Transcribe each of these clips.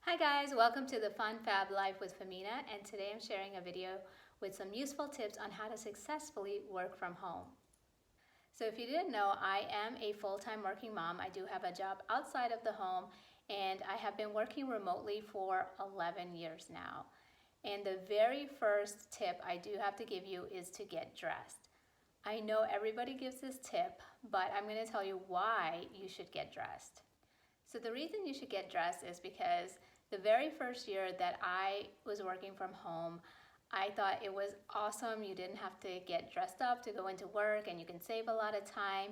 Hi guys, welcome to the Fun Fab Life with Famina, and today I'm sharing a video with some useful tips on how to successfully work from home. So if you didn't know, I am a full-time working mom. I do have a job outside of the home, and I have been working remotely for 11 years now. And the very first tip I do have to give you is to get dressed. I know everybody gives this tip, but I'm going to tell you why you should get dressed. So the reason you should get dressed is because the very first year that I was working from home, I thought it was awesome. You didn't have to get dressed up to go into work, and you can save a lot of time.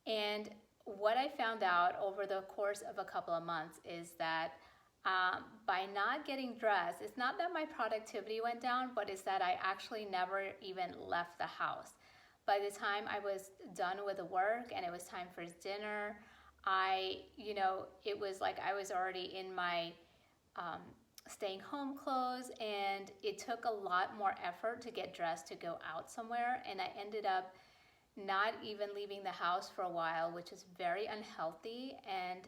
And what I found out over the course of a couple of months is that by not getting dressed, it's not that my productivity went down, but it's that I actually never even left the house. By the time I was done with the work and it was time for dinner, it was like I was already in my staying home clothes, and it took a lot more effort to get dressed to go out somewhere, and I ended up not even leaving the house for a while, which is very unhealthy. And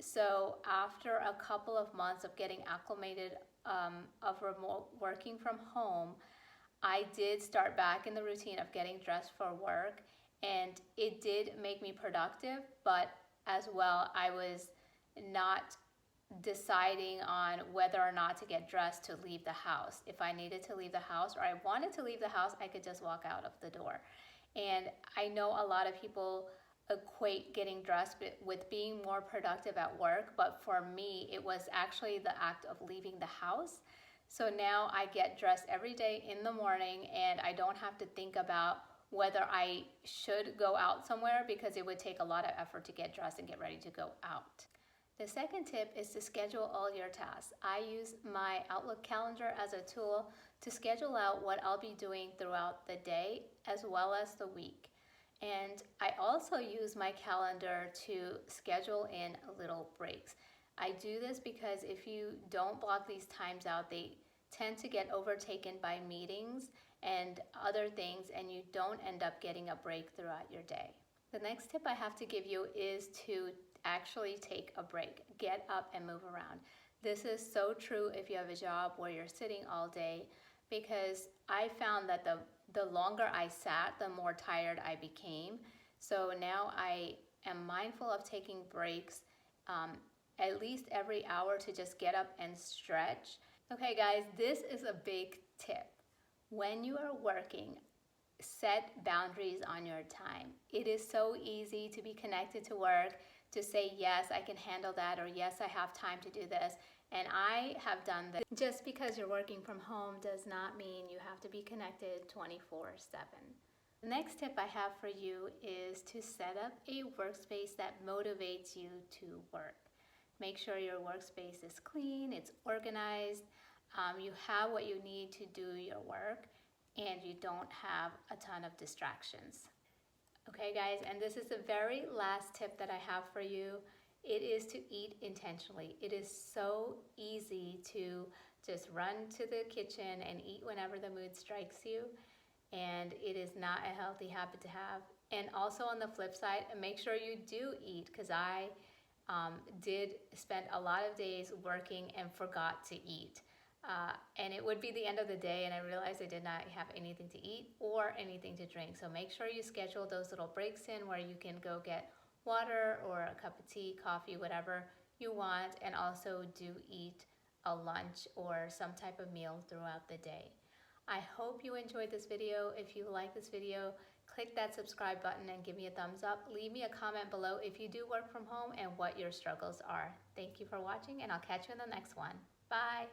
so after a couple of months of getting acclimated of remote working from home, I did start back in the routine of getting dressed for work, and it did make me productive, but as well, I was not deciding on whether or not to get dressed to leave the house. If I needed to leave the house or I wanted to leave the house, I could just walk out of the door. And I know a lot of people equate getting dressed with being more productive at work, but for me, it was actually the act of leaving the house. So now I get dressed every day in the morning, and I don't have to think about whether I should go out somewhere, because it would take a lot of effort to get dressed and get ready to go out. The second tip is to schedule all your tasks. I use my Outlook calendar as a tool to schedule out what I'll be doing throughout the day as well as the week. And I also use my calendar to schedule in little breaks. I do this because if you don't block these times out, they tend to get overtaken by meetings and other things, and you don't end up getting a break throughout your day. The next tip I have to give you is to actually take a break. Get up and move around. This is so true if you have a job where you're sitting all day, because I found that the longer I sat, the more tired I became. So now I am mindful of taking breaks at least every hour to just get up and stretch. Okay guys, this is a big tip. When you are working, set boundaries on your time. It is so easy to be connected to work, to say, yes, I can handle that, or yes, I have time to do this. And I have done this. Just because you're working from home does not mean you have to be connected 24/7. The next tip I have for you is to set up a workspace that motivates you to work. Make sure your workspace is clean, it's organized, you have what you need to do your work, and you don't have a ton of distractions. Okay guys, and this is the very last tip that I have for you. It is to eat intentionally. It is so easy to just run to the kitchen and eat whenever the mood strikes you, and it is not a healthy habit to have. And also on the flip side, make sure you do eat, because I did spend a lot of days working and forgot to eat. And it would be the end of the day, and I realized I did not have anything to eat or anything to drink. So make sure you schedule those little breaks in where you can go get water or a cup of tea, coffee, whatever you want, and also do eat a lunch or some type of meal throughout the day. I hope you enjoyed this video. If you like this video, click that subscribe button and give me a thumbs up. Leave me a comment below if you do work from home and what your struggles are. Thank you for watching, and I'll catch you in the next one. Bye.